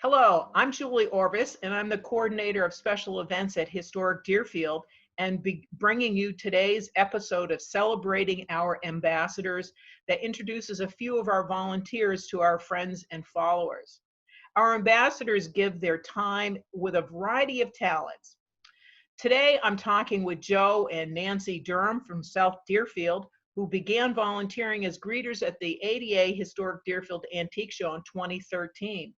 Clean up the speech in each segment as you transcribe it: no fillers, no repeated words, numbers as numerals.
Hello, I'm Julie Orbis, and I'm the coordinator of special events at Historic Deerfield, and bringing you today's episode of Celebrating Our Ambassadors that introduces a few of our volunteers to our friends and followers. Our ambassadors give their time with a variety of talents. Today, I'm talking with Joe and Nancy Durham from South Deerfield, who began volunteering as greeters at the ADA Historic Deerfield Antique Show in 2013.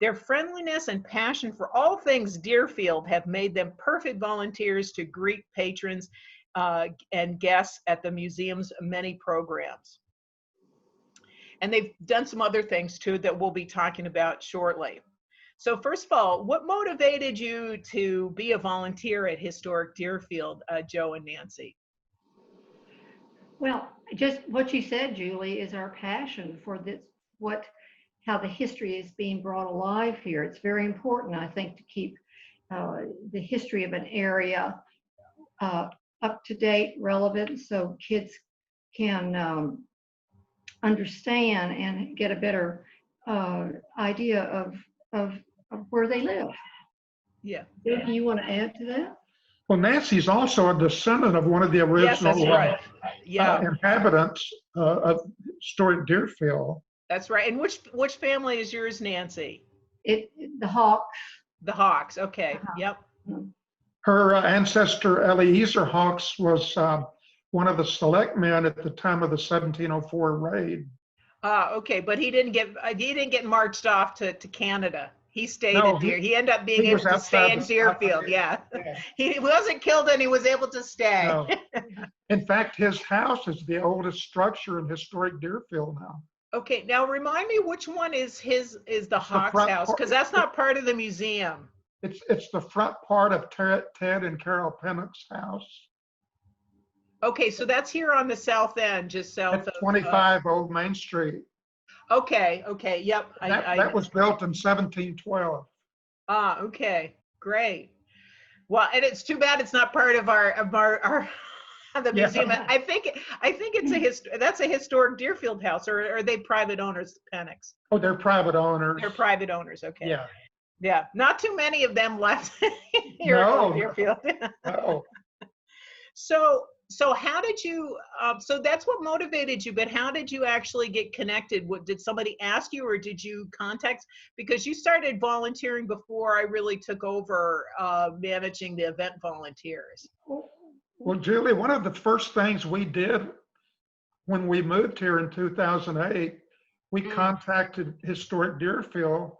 Their friendliness and passion for all things Deerfield have made them perfect volunteers to greet patrons and guests at the museum's many programs. And they've done some other things too that we'll be talking about shortly. So first of all, what motivated you to be a volunteer at Historic Deerfield, Joe and Nancy? Well, just what you said, Julie, is our passion for this, how the history is being brought alive here. It's very important, I think, to keep the history of an area up to date, relevant, so kids can understand and get a better idea of where they live. Yeah. Do you want to add to that? Well, Nancy's also a descendant of one of the original inhabitants of historic Deerfield. That's right. And which family is yours, Nancy? The Hawks. The Hawks. Okay. Yep. Her ancestor Eliezer Hawks was one of the select men at the time of the 1704 raid. Okay, but he didn't get marched off to Canada. He stayed at Deerfield. He ended up being able to stay in Deerfield. Yeah. He wasn't killed and he was able to stay. No. In fact, his house is the oldest structure in historic Deerfield now. Okay, now remind me which one is the Hawks house, because that's not part of the museum. It's the front part of Ted and Carol Pennock's house. Okay, so that's here on the south end, just south of 25 Old Main Street. Okay, yep. That was built in 1712. Okay, great. Well, and it's too bad it's not part of our the museum. Yeah. I think that's a historic Deerfield house, or are they private owners, Pennock's? Oh, they're private owners. They're private owners. Okay. Yeah. Yeah. Not too many of them left here in Deerfield. No. So how did you? So that's what motivated you. But how did you actually get connected? Did somebody ask you, or did you contact? Because you started volunteering before I really took over managing the event volunteers. Well, Julie, one of the first things we did when we moved here in 2008, we contacted Historic Deerfield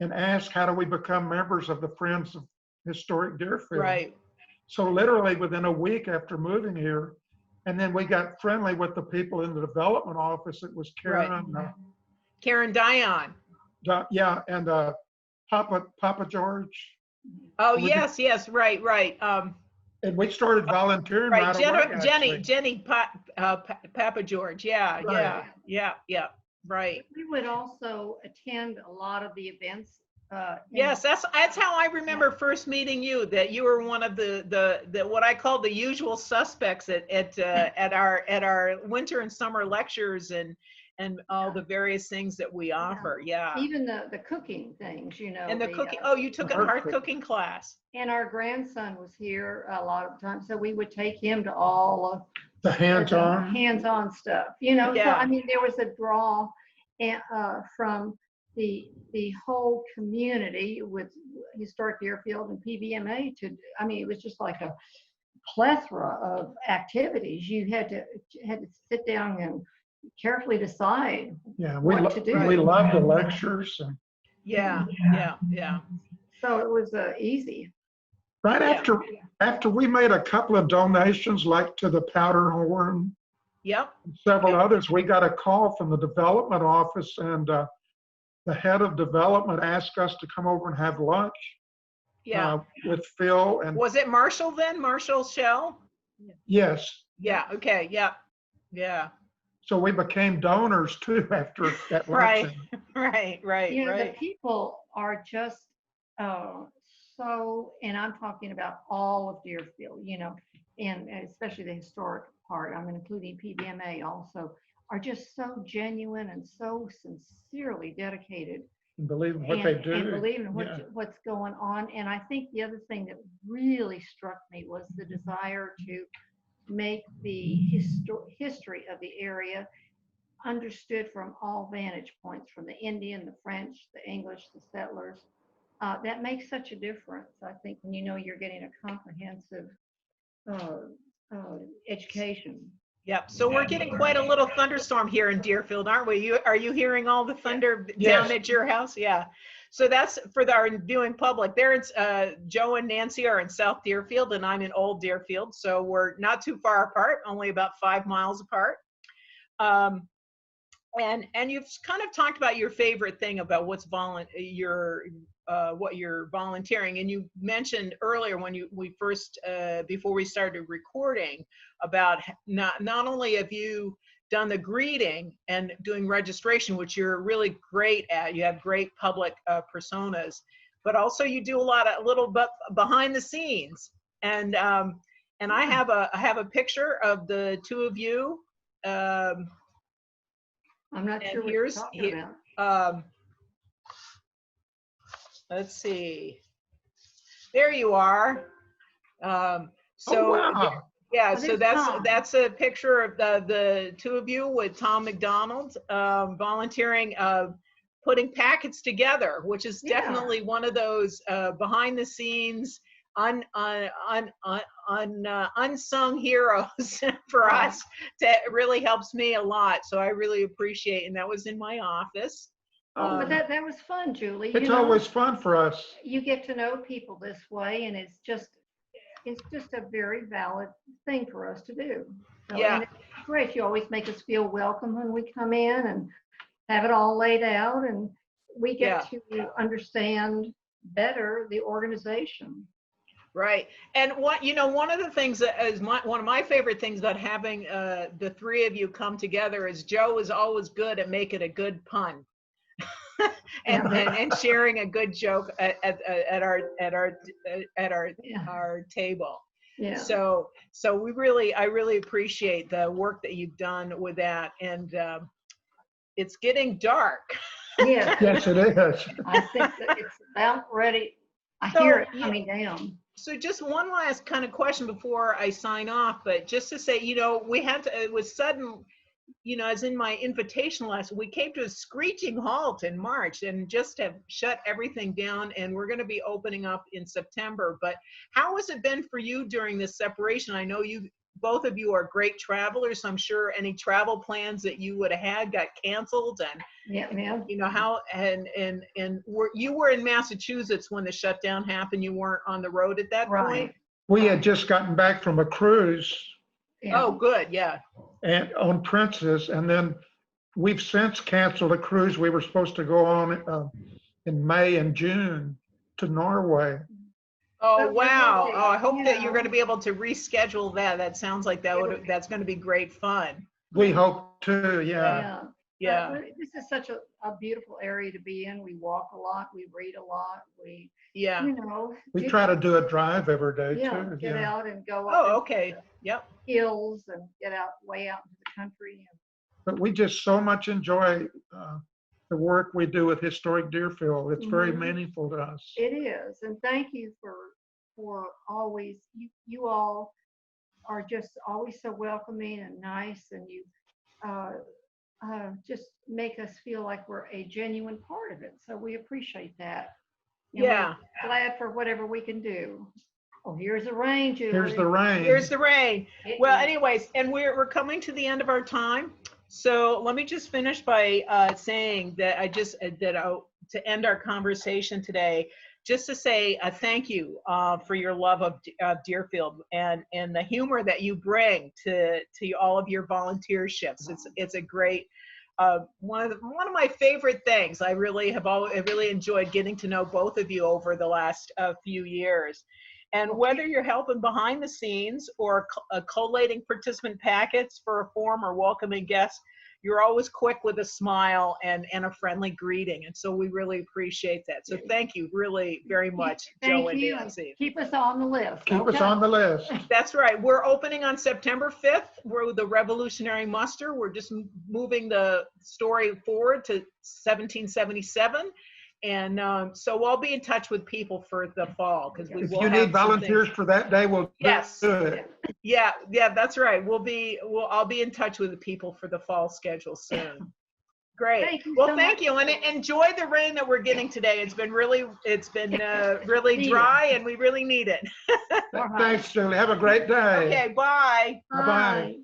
and asked, how do we become members of the Friends of Historic Deerfield? Right. So literally within a week after moving here, and then we got friendly with the people in the development office. It was Karen. Right. Karen Dion. Yeah, and Papa George. Oh, yes, right. And we started volunteering right away. Jenny, Papa George. Yeah, right. Yeah. Right. We would also attend a lot of the events. Yes, that's how I remember first meeting you. That you were one of the what I call the usual suspects at our winter and summer lectures and all the various things that we offer. Yeah. Even the cooking things, you know. And the cooking. Oh, you took a hard cooking class. And our grandson was here a lot of times, so we would take him to all of the hands-on stuff. You know, yeah. So I mean, there was a draw from the whole community with Historic Deerfield and PBMA I mean, it was just like a plethora of activities. You had to sit down and carefully decide what to do. We loved the lectures. Yeah. So it was easy. Right after we made a couple of donations, like to the Powderhorn, several others, we got a call from the development office, and the head of development asked us to come over and have lunch. With Phil. And was it Marshall then? Marshall Shell? Yes. Yeah. Okay. Yeah. So we became donors too after that luncheon. Right. You know, the people are just so, and I'm talking about all of Deerfield, you know, and especially the historic part, I'm including PBMA also, are just so genuine and so sincerely dedicated and believe in what they do. And believe in Yeah. what's going on. And I think the other thing that really struck me was the desire to make the history of the area understood from all vantage points, from the Indian, the French, the English, the settlers. That makes such a difference, I think, when you know you're getting a comprehensive education. Yep. So we're getting quite a little thunderstorm here in Deerfield, aren't we? Are you hearing all the thunder Yes. down at your house? Yeah. So that's for our viewing public. There, it's Joe and Nancy are in South Deerfield, and I'm in Old Deerfield. So we're not too far apart, only about 5 miles apart. And you've kind of talked about your favorite thing about what you're volunteering, and you mentioned earlier when we first before we started recording about not only have you done the greeting and doing registration, which you're really great at, you have great public personas, but also you do a lot of little behind the scenes, and I have a picture of the two of you. I'm not sure what you're talking about. Let's see. There you are. Oh, wow. Yeah, Oh, so that's a picture of the two of you with Tom McDonald volunteering, putting packets together, which is definitely one of those behind the scenes unsung heroes for us. That really helps me a lot, so I really appreciate it. And that was in my office. But that was fun, Julie. It's always fun for us. You get to know people this way, and it's just a very valid thing for us to do. So, yeah, and it's great. You always make us feel welcome when we come in and have it all laid out, and we get to understand better the organization. Right. And one of the things that is one of my favorite things about having the three of you come together is Joe is always good at making a good pun. and sharing a good joke at our table. Yeah. So I really appreciate the work that you've done with that, and it's getting dark. Yeah. Yes, it is. I think that it's about ready. I hear it coming down. So just one last kind of question before I sign off, but just to say, it was sudden, as in my invitation lesson, we came to a screeching halt in March and just have shut everything down, and we're going to be opening up in September. But how has it been for you during this separation? I know both of you are great travelers, so I'm sure any travel plans that you would have had got canceled, and you were in Massachusetts when the shutdown happened. You weren't on the road at that point. We had just gotten back from a cruise. Yeah. Oh, good. Yeah. And on Princess, and then we've since canceled a cruise we were supposed to go on in May and June to Norway. Oh, wow. Oh, I hope that you're going to be able to reschedule that. That sounds like that's going to be great fun. We hope to, Yeah. This is such a beautiful area to be in. We walk a lot. We read a lot. We try to do a drive every day too. Get out and go up. Oh, okay. Yep. Hills and get way out into the country. But we just so much enjoy the work we do with Historic Deerfield. It's very meaningful to us. It is, and thank you for always. You all are just always so welcoming and nice, and you just make us feel like we're a genuine part of it. So we appreciate that. And we're glad for whatever we can do. Oh, here's the rain, Julie. Here's the rain. Here's the rain. Well, anyways, and we're coming to the end of our time. So let me just finish by saying that to end our conversation today, just to say thank you for your love of Deerfield and the humor that you bring to all of your volunteerships. It's a great one of my favorite things. I really enjoyed getting to know both of you over the last few years. And whether you're helping behind the scenes or collating participant packets for a form or welcoming guests, you're always quick with a smile and a friendly greeting. And so we really appreciate that. So thank you really very much, Joe and Nancy. Keep us on the list. Keep us on the list. That's right. We're opening on September 5th. We're the Revolutionary Muster. We're just moving the story forward to 1777. And so I'll be in touch with people for the fall because we If will you have need some volunteers things. for that day, we'll Yes. do it. Yeah, that's right. I'll be in touch with the people for the fall schedule soon. Great. Thank you Well, so thank much. you, and enjoy the rain that we're getting today. It's been really Needed. dry, and we really need it. All right. Thanks, Julie. Have a great day. Okay, bye. Bye-bye. Bye.